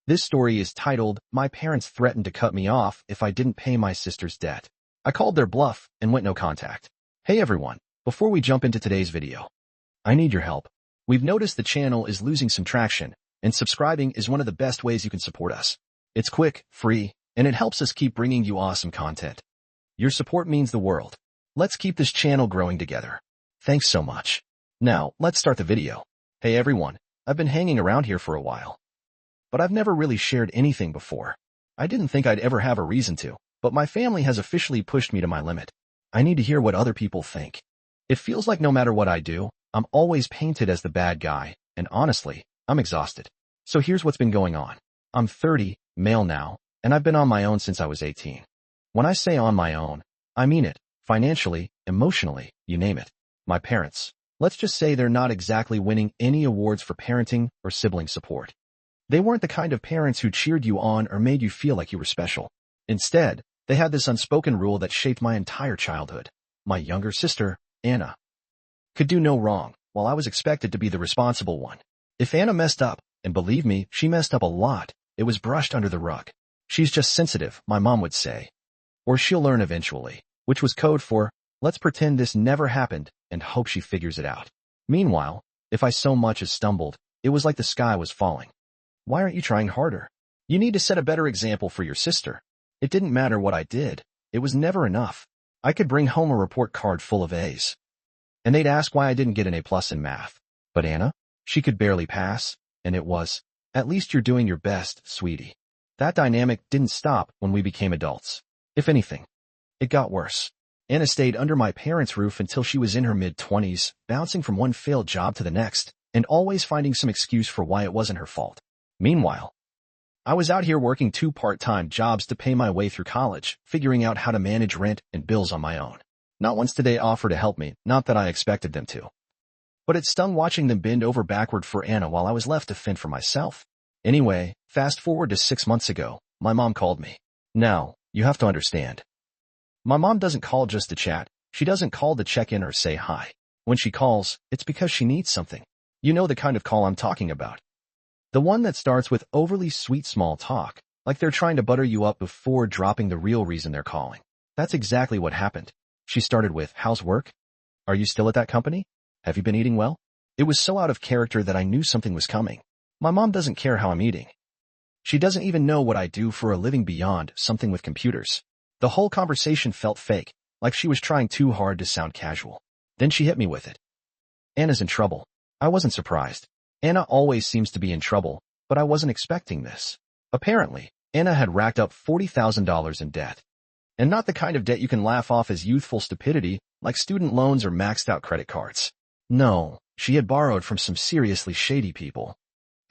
This story is titled, "My Parents Threatened to Cut Me Off If I Didn't Pay My Sister's Debt. I Called Their Bluff and Went No Contact." Hey everyone, before we jump into today's video, I need your help. We've noticed the channel is losing some traction, and subscribing is one of the best ways you can support us. It's quick, free, and it helps us keep bringing you awesome content. Your support means the world. Let's keep this channel growing together. Thanks so much. Now, let's start the video. Hey everyone, I've been hanging around here for a while, but I've never really shared anything before. I didn't think I'd ever have a reason to, but my family has officially pushed me to my limit. I need to hear what other people think. It feels like no matter what I do, I'm always painted as the bad guy, and honestly, I'm exhausted. So here's what's been going on. I'm 30, male now, and I've been on my own since I was 18. When I say on my own, I mean it. Financially, emotionally, you name it. My parents, let's just say they're not exactly winning any awards for parenting or sibling support. They weren't the kind of parents who cheered you on or made you feel like you were special. Instead, they had this unspoken rule that shaped my entire childhood. My younger sister, Anna, could do no wrong, while I was expected to be the responsible one. If Anna messed up, and believe me, she messed up a lot, it was brushed under the rug. She's just sensitive, my mom would say. Or she'll learn eventually, which was code for, let's pretend this never happened and hope she figures it out. Meanwhile, if I so much as stumbled, it was like the sky was falling. Why aren't you trying harder? You need to set a better example for your sister. It didn't matter what I did. It was never enough. I could bring home a report card full of A's, and they'd ask why I didn't get an A+ in math. But Anna, she could barely pass, and it was, at least you're doing your best, sweetie. That dynamic didn't stop when we became adults. If anything, it got worse. Anna stayed under my parents' roof until she was in her mid-20s, bouncing from one failed job to the next, and always finding some excuse for why it wasn't her fault. Meanwhile, I was out here working 2 part-time jobs to pay my way through college, figuring out how to manage rent and bills on my own. Not once did they offer to help me, not that I expected them to. But it stung watching them bend over backward for Anna while I was left to fend for myself. Anyway, fast forward to 6 months ago, my mom called me. Now, you have to understand. My mom doesn't call just to chat. She doesn't call to check in or say hi. When she calls, it's because she needs something. You know the kind of call I'm talking about. The one that starts with overly sweet small talk, like they're trying to butter you up before dropping the real reason they're calling. That's exactly what happened. She started with, "How's work? Are you still at that company? Have you been eating well?" It was so out of character that I knew something was coming. My mom doesn't care how I'm eating. She doesn't even know what I do for a living beyond something with computers. The whole conversation felt fake, like she was trying too hard to sound casual. Then she hit me with it. Anna's in trouble. I wasn't surprised. Anna always seems to be in trouble, but I wasn't expecting this. Apparently, Anna had racked up $40,000 in debt. And not the kind of debt you can laugh off as youthful stupidity, like student loans or maxed out credit cards. No, she had borrowed from some seriously shady people.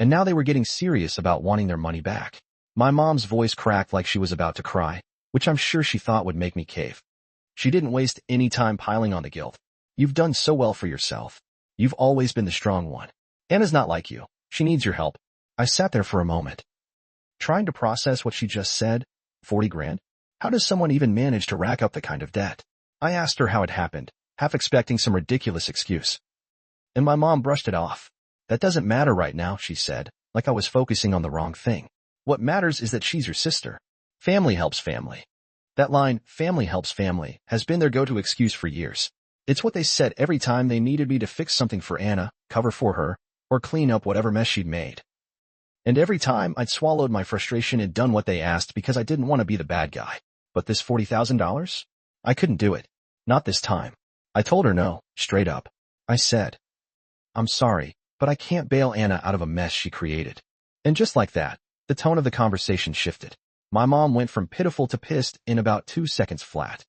And now they were getting serious about wanting their money back. My mom's voice cracked like she was about to cry, which I'm sure she thought would make me cave. She didn't waste any time piling on the guilt. You've done so well for yourself. You've always been the strong one. Anna's not like you. She needs your help. I sat there for a moment, trying to process what she just said. 40 grand? How does someone even manage to rack up the kind of debt? I asked her how it happened, half expecting some ridiculous excuse. And my mom brushed it off. That doesn't matter right now, she said, like I was focusing on the wrong thing. What matters is that she's your sister. Family helps family. That line, family helps family, has been their go-to excuse for years. It's what they said every time they needed me to fix something for Anna, cover for her, or clean up whatever mess she'd made. And every time I'd swallowed my frustration and done what they asked because I didn't want to be the bad guy. But this $40,000? I couldn't do it. Not this time. I told her no, straight up. I said, "I'm sorry, but I can't bail Anna out of a mess she created." And just like that, the tone of the conversation shifted. My mom went from pitiful to pissed in about 2 seconds flat.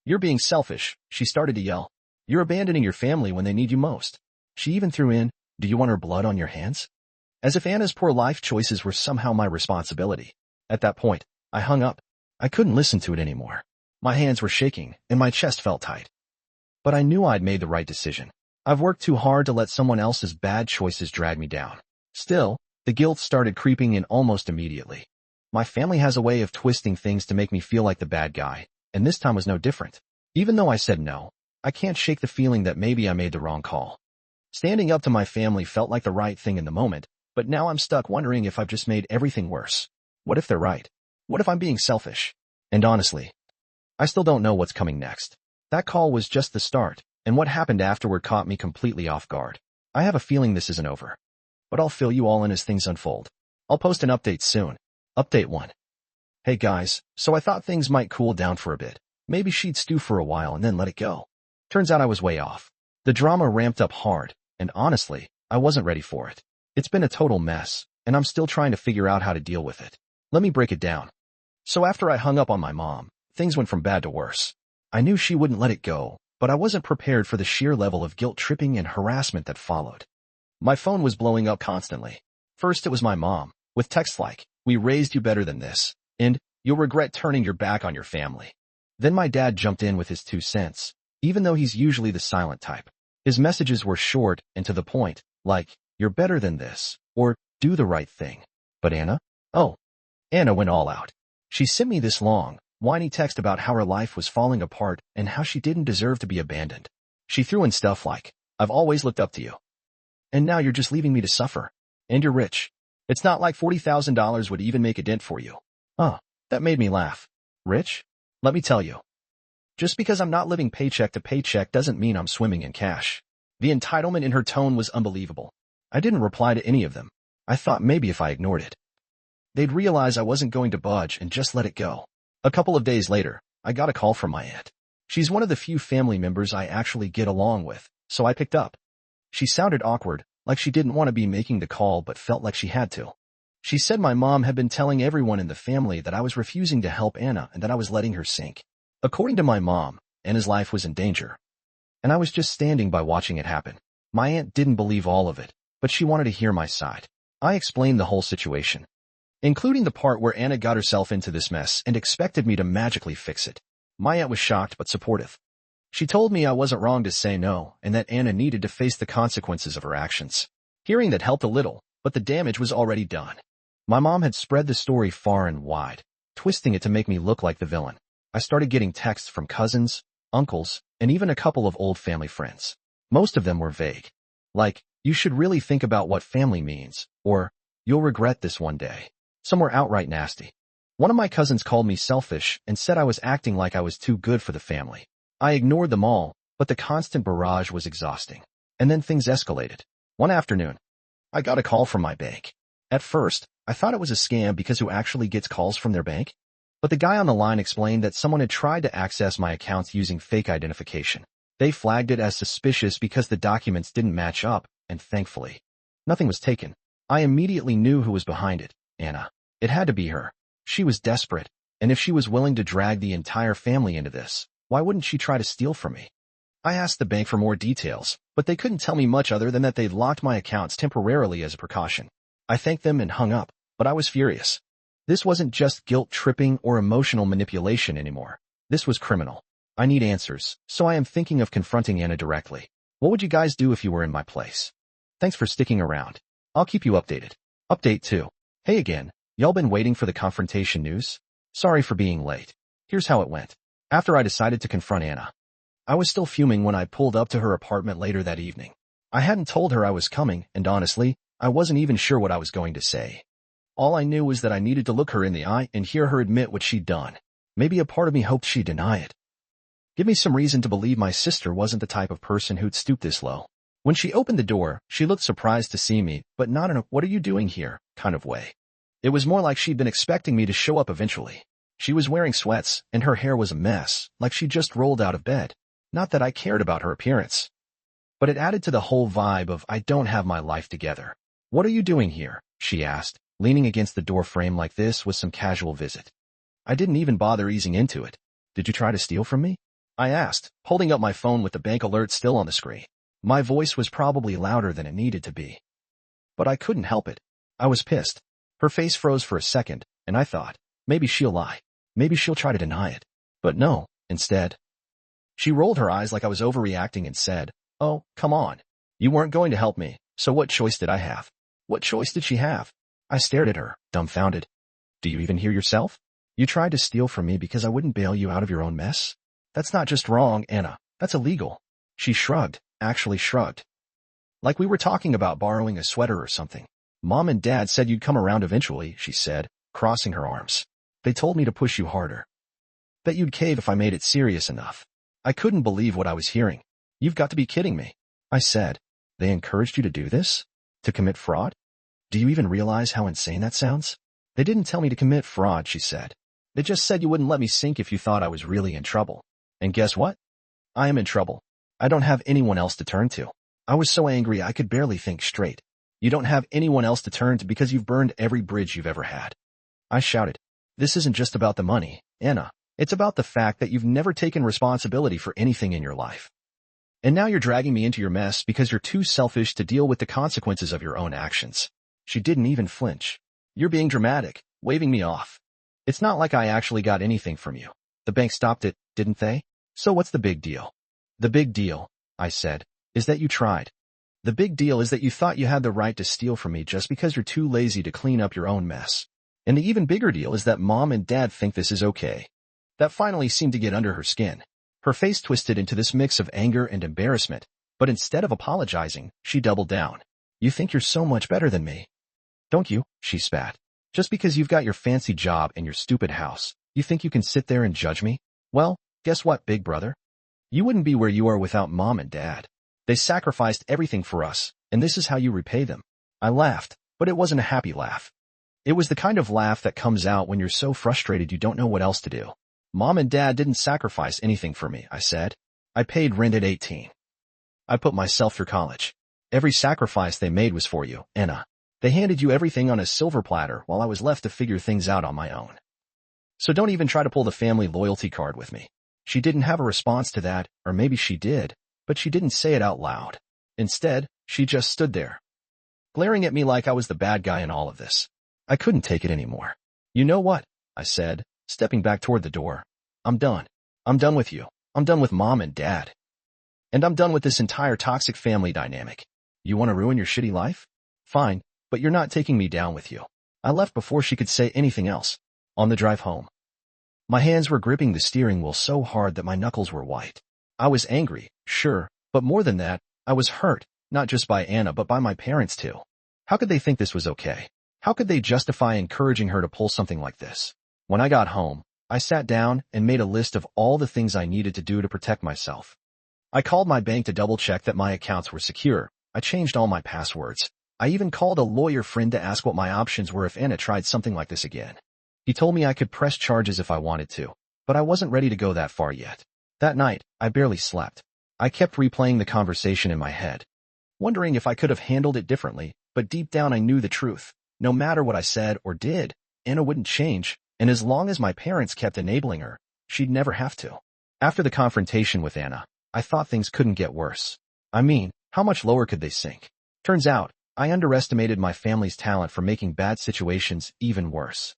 "You're being selfish," she started to yell. "You're abandoning your family when they need you most." She even threw in, "Do you want her blood on your hands?" As if Anna's poor life choices were somehow my responsibility. At that point, I hung up. I couldn't listen to it anymore. My hands were shaking, and my chest felt tight. But I knew I'd made the right decision. I've worked too hard to let someone else's bad choices drag me down. Still, the guilt started creeping in almost immediately. My family has a way of twisting things to make me feel like the bad guy, and this time was no different. Even though I said no, I can't shake the feeling that maybe I made the wrong call. Standing up to my family felt like the right thing in the moment, But now I'm stuck wondering if I've just made everything worse. What if they're right? What if I'm being selfish? And honestly, I still don't know what's coming next. That call was just the start, and what happened afterward caught me completely off guard. I have a feeling this isn't over. But I'll fill you all in as things unfold. I'll post an update soon. Update 1. Hey guys, so I thought things might cool down for a bit. Maybe she'd stew for a while and then let it go. Turns out I was way off. The drama ramped up hard, and honestly, I wasn't ready for it. It's been a total mess, and I'm still trying to figure out how to deal with it. Let me break it down. So after I hung up on my mom, things went from bad to worse. I knew she wouldn't let it go, but I wasn't prepared for the sheer level of guilt-tripping and harassment that followed. My phone was blowing up constantly. First it was my mom, with texts like, "We raised you better than this," and "You'll regret turning your back on your family." Then my dad jumped in with his 2 cents, even though he's usually the silent type. His messages were short and to the point, like, "You're better than this," or "Do the right thing." But Anna? Oh, Anna went all out. She sent me this long, whiny text about how her life was falling apart and how she didn't deserve to be abandoned. She threw in stuff like, "I've always looked up to you. And now you're just leaving me to suffer. And you're rich. It's not like $40,000 would even make a dent for you." That made me laugh. Rich? Let me tell you. Just because I'm not living paycheck to paycheck doesn't mean I'm swimming in cash. The entitlement in her tone was unbelievable. I didn't reply to any of them. I thought maybe if I ignored it, they'd realize I wasn't going to budge and just let it go. A couple of days later, I got a call from my aunt. She's one of the few family members I actually get along with, so I picked up. She sounded awkward, like she didn't want to be making the call but felt like she had to. She said my mom had been telling everyone in the family that I was refusing to help Anna and that I was letting her sink. According to my mom, Anna's life was in danger. And I was just standing by watching it happen. My aunt didn't believe all of it, but she wanted to hear my side. I explained the whole situation, including the part where Anna got herself into this mess and expected me to magically fix it. My aunt was shocked but supportive. She told me I wasn't wrong to say no and that Anna needed to face the consequences of her actions. Hearing that helped a little, but the damage was already done. My mom had spread the story far and wide, twisting it to make me look like the villain. I started getting texts from cousins, uncles, and even a couple of old family friends. Most of them were vague. Like, "You should really think about what family means," or "You'll regret this one day." Some were outright nasty. One of my cousins called me selfish and said I was acting like I was too good for the family. I ignored them all, but the constant barrage was exhausting. And then things escalated. One afternoon, I got a call from my bank. At first, I thought it was a scam because who actually gets calls from their bank? But the guy on the line explained that someone had tried to access my accounts using fake identification. They flagged it as suspicious because the documents didn't match up, and thankfully, nothing was taken. I immediately knew who was behind it, Anna. It had to be her. She was desperate, and if she was willing to drag the entire family into this, why wouldn't she try to steal from me? I asked the bank for more details, but they couldn't tell me much other than that they'd locked my accounts temporarily as a precaution. I thanked them and hung up, but I was furious. This wasn't just guilt-tripping or emotional manipulation anymore. This was criminal. I need answers, so I am thinking of confronting Anna directly. What would you guys do if you were in my place? Thanks for sticking around. I'll keep you updated. Update 2. Hey again, y'all been waiting for the confrontation news? Sorry for being late. Here's how it went. After I decided to confront Anna, I was still fuming when I pulled up to her apartment later that evening. I hadn't told her I was coming, and honestly, I wasn't even sure what I was going to say. All I knew was that I needed to look her in the eye and hear her admit what she'd done. Maybe a part of me hoped she'd deny it. Give me some reason to believe my sister wasn't the type of person who'd stoop this low. When she opened the door, she looked surprised to see me, but not in a "what are you doing here" kind of way. It was more like she'd been expecting me to show up eventually. She was wearing sweats, and her hair was a mess, like she just rolled out of bed. Not that I cared about her appearance, but it added to the whole vibe of I don't have my life together. "What are you doing here?" she asked, leaning against the door frame like this was some casual visit. I didn't even bother easing into it. "Did you try to steal from me?" I asked, holding up my phone with the bank alert still on the screen. My voice was probably louder than it needed to be, but I couldn't help it. I was pissed. Her face froze for a second, and I thought, maybe she'll lie. Maybe she'll try to deny it. But no, instead, she rolled her eyes like I was overreacting and said, "Oh, come on. You weren't going to help me, so what choice did I have?" What choice did she have? I stared at her, dumbfounded. "Do you even hear yourself? You tried to steal from me because I wouldn't bail you out of your own mess? That's not just wrong, Anna. That's illegal." She shrugged, actually shrugged. Like we were talking about borrowing a sweater or something. Mom and Dad said you'd come around eventually, she said, crossing her arms. They told me to push you harder. That you'd cave if I made it serious enough. I couldn't believe what I was hearing. You've got to be kidding me. I said, they encouraged you to do this? To commit fraud? Do you even realize how insane that sounds? They didn't tell me to commit fraud, she said. They just said you wouldn't let me sink if you thought I was really in trouble. And guess what? I am in trouble. I don't have anyone else to turn to. I was so angry I could barely think straight. You don't have anyone else to turn to because you've burned every bridge you've ever had. I shouted. This isn't just about the money, Anna. It's about the fact that you've never taken responsibility for anything in your life. And now you're dragging me into your mess because you're too selfish to deal with the consequences of your own actions. She didn't even flinch. You're being dramatic, waving me off. It's not like I actually got anything from you. The bank stopped it, didn't they? So what's the big deal? The big deal, I said, is that you tried. The big deal is that you thought you had the right to steal from me just because you're too lazy to clean up your own mess. And the even bigger deal is that Mom and Dad think this is okay. That finally seemed to get under her skin. Her face twisted into this mix of anger and embarrassment, but instead of apologizing, she doubled down. You think you're so much better than me. Don't you? She spat. Just because you've got your fancy job and your stupid house, you think you can sit there and judge me? Well, guess what, big brother? You wouldn't be where you are without Mom and Dad. They sacrificed everything for us, and this is how you repay them. I laughed, but it wasn't a happy laugh. It was the kind of laugh that comes out when you're so frustrated you don't know what else to do. Mom and Dad didn't sacrifice anything for me, I said. I paid rent at 18. I put myself through college. Every sacrifice they made was for you, Anna. They handed you everything on a silver platter while I was left to figure things out on my own. So don't even try to pull the family loyalty card with me. She didn't have a response to that, or maybe she did, but she didn't say it out loud. Instead, she just stood there, glaring at me like I was the bad guy in all of this. I couldn't take it anymore. You know what? I said, stepping back toward the door. I'm done. I'm done with you. I'm done with Mom and Dad. And I'm done with this entire toxic family dynamic. You want to ruin your shitty life? Fine, but you're not taking me down with you. I left before she could say anything else. On the drive home, my hands were gripping the steering wheel so hard that my knuckles were white. I was angry, sure, but more than that, I was hurt, not just by Anna but by my parents too. How could they think this was okay? How could they justify encouraging her to pull something like this? When I got home, I sat down and made a list of all the things I needed to do to protect myself. I called my bank to double-check that my accounts were secure. I changed all my passwords. I even called a lawyer friend to ask what my options were if Anna tried something like this again. He told me I could press charges if I wanted to, but I wasn't ready to go that far yet. That night, I barely slept. I kept replaying the conversation in my head, wondering if I could have handled it differently, but deep down I knew the truth. No matter what I said or did, Anna wouldn't change, and as long as my parents kept enabling her, she'd never have to. After the confrontation with Anna, I thought things couldn't get worse. I mean, how much lower could they sink? Turns out, I underestimated my family's talent for making bad situations even worse.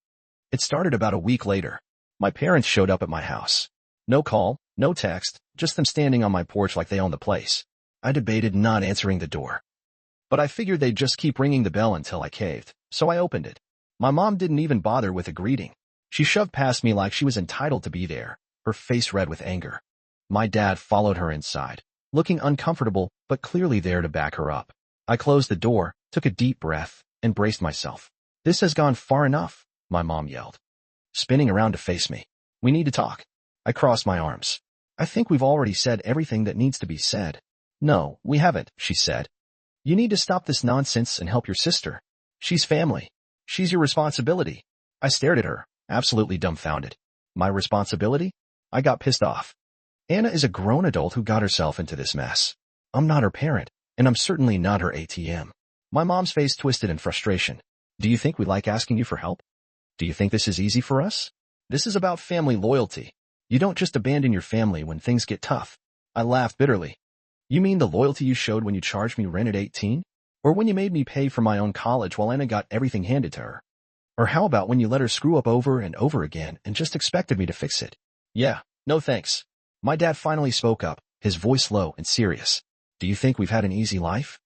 It started about a week later. My parents showed up at my house. No call, no text, just them standing on my porch like they owned the place. I debated not answering the door, but I figured they'd just keep ringing the bell until I caved, so I opened it. My mom didn't even bother with a greeting. She shoved past me like she was entitled to be there, her face red with anger. My dad followed her inside, looking uncomfortable but clearly there to back her up. I closed the door, took a deep breath, and braced myself. This has gone far enough, my mom yelled, spinning around to face me. We need to talk. I crossed my arms. I think we've already said everything that needs to be said. No, we haven't, she said. You need to stop this nonsense and help your sister. She's family. She's your responsibility. I stared at her, absolutely dumbfounded. My responsibility? I got pissed off. Anna is a grown adult who got herself into this mess. I'm not her parent, and I'm certainly not her ATM. My mom's face twisted in frustration. Do you think we like asking you for help? Do you think this is easy for us? This is about family loyalty. You don't just abandon your family when things get tough. I laughed bitterly. You mean the loyalty you showed when you charged me rent at 18? Or when you made me pay for my own college while Anna got everything handed to her? Or how about when you let her screw up over and over again and just expected me to fix it? Yeah, no thanks. My dad finally spoke up, his voice low and serious. Do you think we've had an easy life?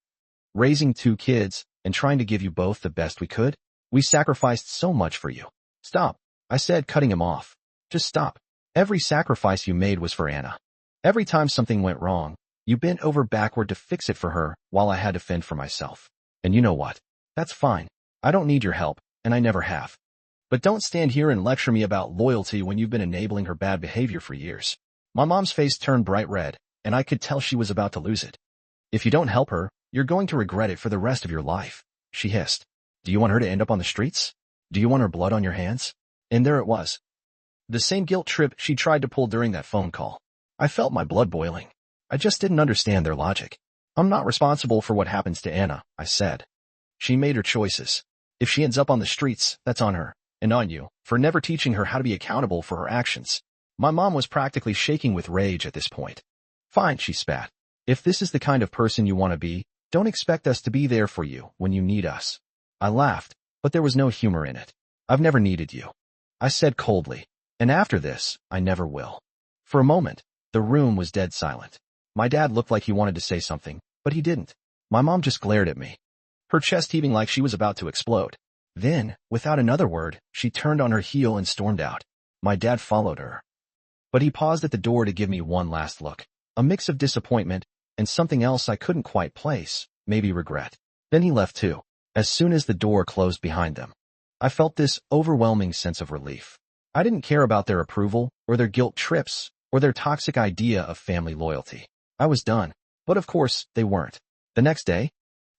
Raising 2 kids and trying to give you both the best we could? We sacrificed so much for you. Stop, I said, cutting him off. Just stop. Every sacrifice you made was for Anna. Every time something went wrong, you bent over backward to fix it for her while I had to fend for myself. And you know what? That's fine. I don't need your help, and I never have. But don't stand here and lecture me about loyalty when you've been enabling her bad behavior for years. My mom's face turned bright red, and I could tell she was about to lose it. If you don't help her, you're going to regret it for the rest of your life, she hissed. Do you want her to end up on the streets? Do you want her blood on your hands? And there it was. The same guilt trip she tried to pull during that phone call. I felt my blood boiling. I just didn't understand their logic. I'm not responsible for what happens to Anna, I said. She made her choices. If she ends up on the streets, that's on her, and on you, for never teaching her how to be accountable for her actions. My mom was practically shaking with rage at this point. Fine, she spat. If this is the kind of person you want to be, don't expect us to be there for you when you need us. I laughed, but there was no humor in it. I've never needed you, I said coldly, and after this, I never will. For a moment, the room was dead silent. My dad looked like he wanted to say something, but he didn't. My mom just glared at me, her chest heaving like she was about to explode. Then, without another word, she turned on her heel and stormed out. My dad followed her. But he paused at the door to give me one last look, a mix of disappointment and something else I couldn't quite place, maybe regret. Then he left too. As soon as the door closed behind them, I felt this overwhelming sense of relief. I didn't care about their approval or their guilt trips or their toxic idea of family loyalty. I was done. But of course, they weren't. The next day,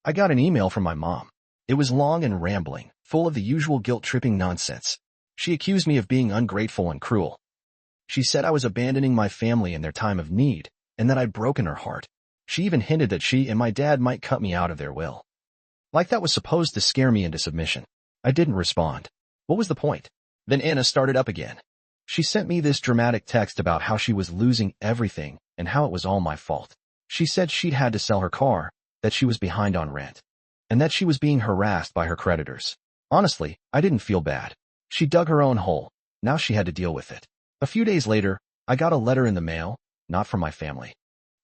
I got an email from my mom. It was long and rambling, full of the usual guilt-tripping nonsense. She accused me of being ungrateful and cruel. She said I was abandoning my family in their time of need, and that I'd broken her heart. She even hinted that she and my dad might cut me out of their will. Like that was supposed to scare me into submission. I didn't respond. What was the point? Then Anna started up again. She sent me this dramatic text about how she was losing everything and how it was all my fault. She said she'd had to sell her car, that she was behind on rent, and that she was being harassed by her creditors. Honestly, I didn't feel bad. She dug her own hole. Now she had to deal with it. A few days later, I got a letter in the mail, not from my family,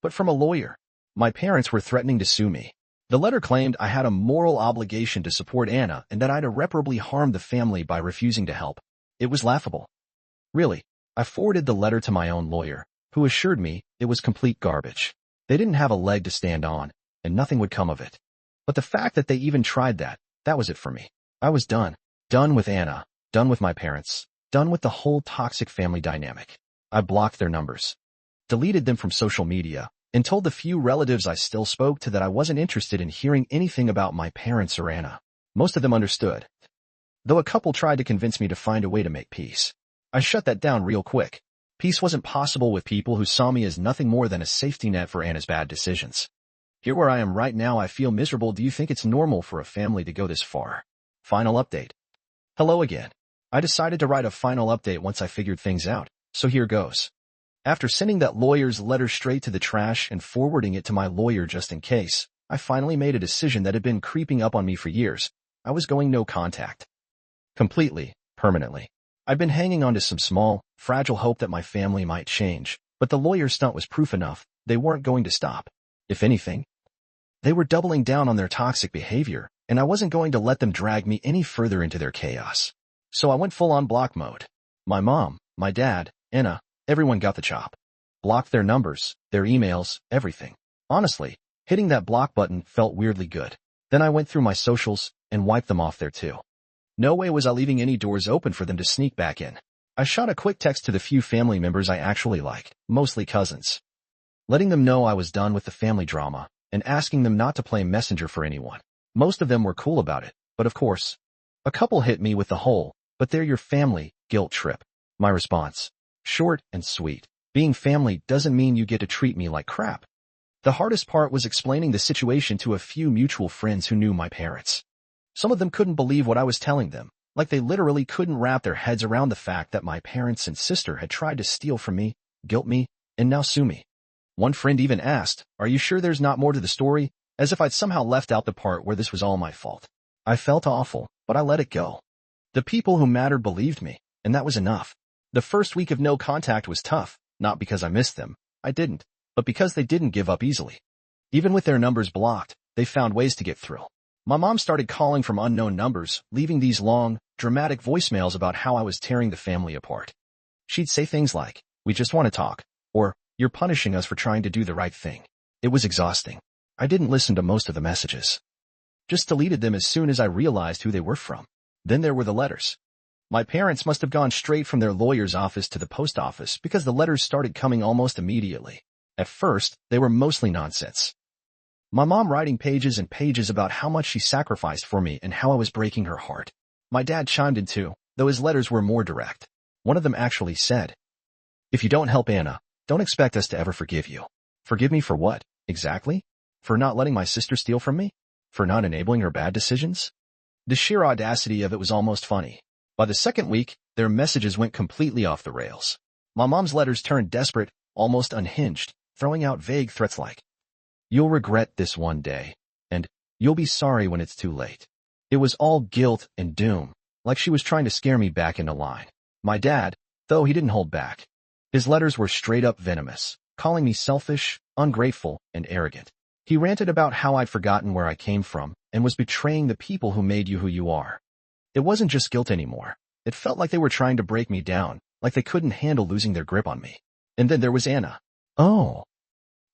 but from a lawyer. My parents were threatening to sue me. The letter claimed I had a moral obligation to support Anna and that I'd irreparably harmed the family by refusing to help. It was laughable. Really, I forwarded the letter to my own lawyer, who assured me it was complete garbage. They didn't have a leg to stand on, and nothing would come of it. But the fact that they even tried that was it for me. I was done. Done with Anna, done with my parents, done with the whole toxic family dynamic. I blocked their numbers, deleted them from social media, and told the few relatives I still spoke to that I wasn't interested in hearing anything about my parents or Anna. Most of them understood, though a couple tried to convince me to find a way to make peace. I shut that down real quick. Peace wasn't possible with people who saw me as nothing more than a safety net for Anna's bad decisions. Here where I am right now, I feel miserable. Do you think it's normal for a family to go this far? Final update. Hello again. I decided to write a final update once I figured things out, so here goes. After sending that lawyer's letter straight to the trash and forwarding it to my lawyer just in case, I finally made a decision that had been creeping up on me for years. I was going no contact. Completely, permanently. I'd been hanging on to some small, fragile hope that my family might change, but the lawyer stunt was proof enough. They weren't going to stop. If anything, they were doubling down on their toxic behavior, and I wasn't going to let them drag me any further into their chaos. So I went full-on block mode. My mom, my dad, Anna, everyone got the chop. Blocked their numbers, their emails, everything. Honestly, hitting that block button felt weirdly good. Then I went through my socials and wiped them off there too. No way was I leaving any doors open for them to sneak back in. I shot a quick text to the few family members I actually liked, mostly cousins, letting them know I was done with the family drama and asking them not to play messenger for anyone. Most of them were cool about it, but of course, a couple hit me with the whole, but they're your family, guilt trip. My response, short and sweet. Being family doesn't mean you get to treat me like crap. The hardest part was explaining the situation to a few mutual friends who knew my parents. Some of them couldn't believe what I was telling them, like they literally couldn't wrap their heads around the fact that my parents and sister had tried to steal from me, guilt me, and now sue me. One friend even asked, "Are you sure there's not more to the story?" As if I'd somehow left out the part where this was all my fault. I felt awful, but I let it go. The people who mattered believed me, and that was enough. The first week of no contact was tough, not because I missed them. I didn't, but because they didn't give up easily. Even with their numbers blocked, they found ways to get through. My mom started calling from unknown numbers, leaving these long, dramatic voicemails about how I was tearing the family apart. She'd say things like, "We just want to talk," or, "You're punishing us for trying to do the right thing." It was exhausting. I didn't listen to most of the messages. Just deleted them as soon as I realized who they were from. Then there were the letters. My parents must have gone straight from their lawyer's office to the post office because the letters started coming almost immediately. At first, they were mostly nonsense. My mom writing pages and pages about how much she sacrificed for me and how I was breaking her heart. My dad chimed in too, though his letters were more direct. One of them actually said, "If you don't help Anna, don't expect us to ever forgive you." Forgive me for what, exactly? For not letting my sister steal from me? For not enabling her bad decisions? The sheer audacity of it was almost funny. By the second week, their messages went completely off the rails. My mom's letters turned desperate, almost unhinged, throwing out vague threats like, "You'll regret this one day," and "You'll be sorry when it's too late." It was all guilt and doom, like she was trying to scare me back into line. My dad, though he didn't hold back. His letters were straight up venomous, calling me selfish, ungrateful, and arrogant. He ranted about how I'd forgotten where I came from and was betraying the people who made you who you are. It wasn't just guilt anymore. It felt like they were trying to break me down, like they couldn't handle losing their grip on me. And then there was Anna. Oh.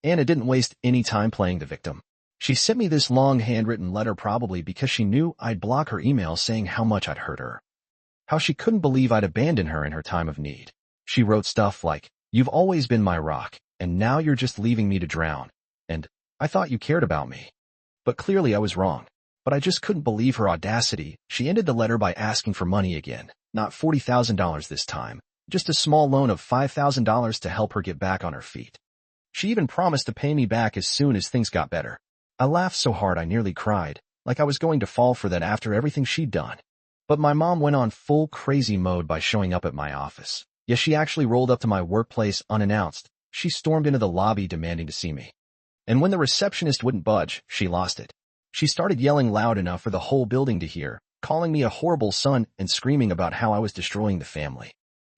Anna didn't waste any time playing the victim. She sent me this long handwritten letter probably because she knew I'd block her emails saying how much I'd hurt her. How she couldn't believe I'd abandoned her in her time of need. She wrote stuff like, "You've always been my rock, and now you're just leaving me to drown. And I thought you cared about me." But clearly I was wrong. But I just couldn't believe her audacity. She ended the letter by asking for money again, not $40,000 this time, just a small loan of $5,000 to help her get back on her feet. She even promised to pay me back as soon as things got better. I laughed so hard I nearly cried, like I was going to fall for that after everything she'd done. But my mom went on full crazy mode by showing up at my office. Yes, she actually rolled up to my workplace unannounced. She stormed into the lobby demanding to see me. And when the receptionist wouldn't budge, she lost it. She started yelling loud enough for the whole building to hear, calling me a horrible son and screaming about how I was destroying the family.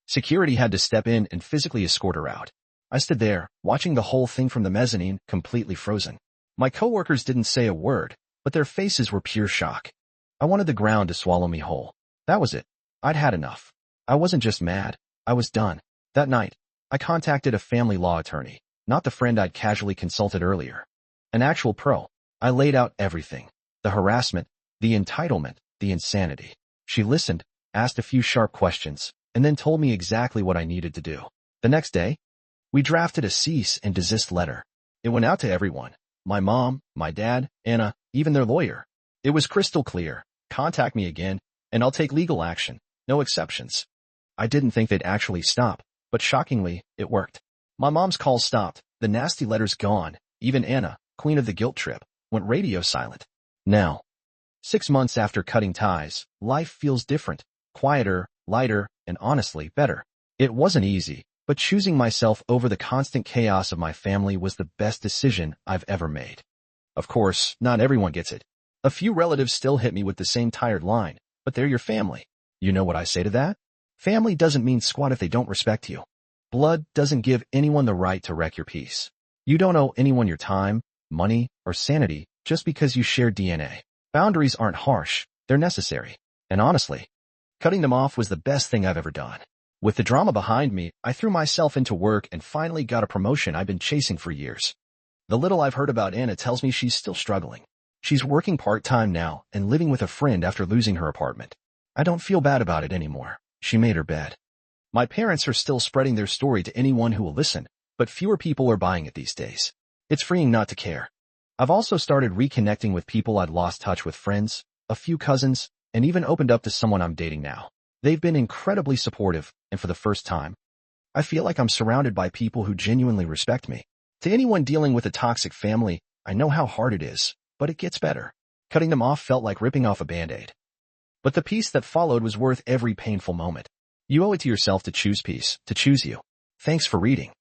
Security had to step in and physically escort her out. I stood there, watching the whole thing from the mezzanine, completely frozen. My coworkers didn't say a word, but their faces were pure shock. I wanted the ground to swallow me whole. That was it. I'd had enough. I wasn't just mad. I was done. That night, I contacted a family law attorney, not the friend I'd casually consulted earlier. An actual pro. I laid out everything. The harassment, the entitlement, the insanity. She listened, asked a few sharp questions, and then told me exactly what I needed to do. The next day, we drafted a cease and desist letter. It went out to everyone. My mom, my dad, Anna, even their lawyer. It was crystal clear. Contact me again, and I'll take legal action. No exceptions. I didn't think they'd actually stop, but shockingly, it worked. My mom's calls stopped, the nasty letters gone. Even Anna, queen of the guilt trip, went radio silent. Now, 6 months after cutting ties, life feels different, quieter, lighter, and honestly better. It wasn't easy, but choosing myself over the constant chaos of my family was the best decision I've ever made. Of course, not everyone gets it. A few relatives still hit me with the same tired line, but they're your family. You know what I say to that? Family doesn't mean squat if they don't respect you. Blood doesn't give anyone the right to wreck your peace. You don't owe anyone your time, money, or sanity just because you share DNA. Boundaries aren't harsh, they're necessary. And honestly, cutting them off was the best thing I've ever done. With the drama behind me, I threw myself into work and finally got a promotion I've been chasing for years. The little I've heard about Anna tells me she's still struggling. She's working part-time now and living with a friend after losing her apartment. I don't feel bad about it anymore. She made her bed. My parents are still spreading their story to anyone who will listen, but fewer people are buying it these days. It's freeing not to care. I've also started reconnecting with people I'd lost touch with, friends, a few cousins, and even opened up to someone I'm dating now. They've been incredibly supportive, and for the first time, I feel like I'm surrounded by people who genuinely respect me. To anyone dealing with a toxic family, I know how hard it is, but it gets better. Cutting them off felt like ripping off a Band-Aid. But the peace that followed was worth every painful moment. You owe it to yourself to choose peace, to choose you. Thanks for reading.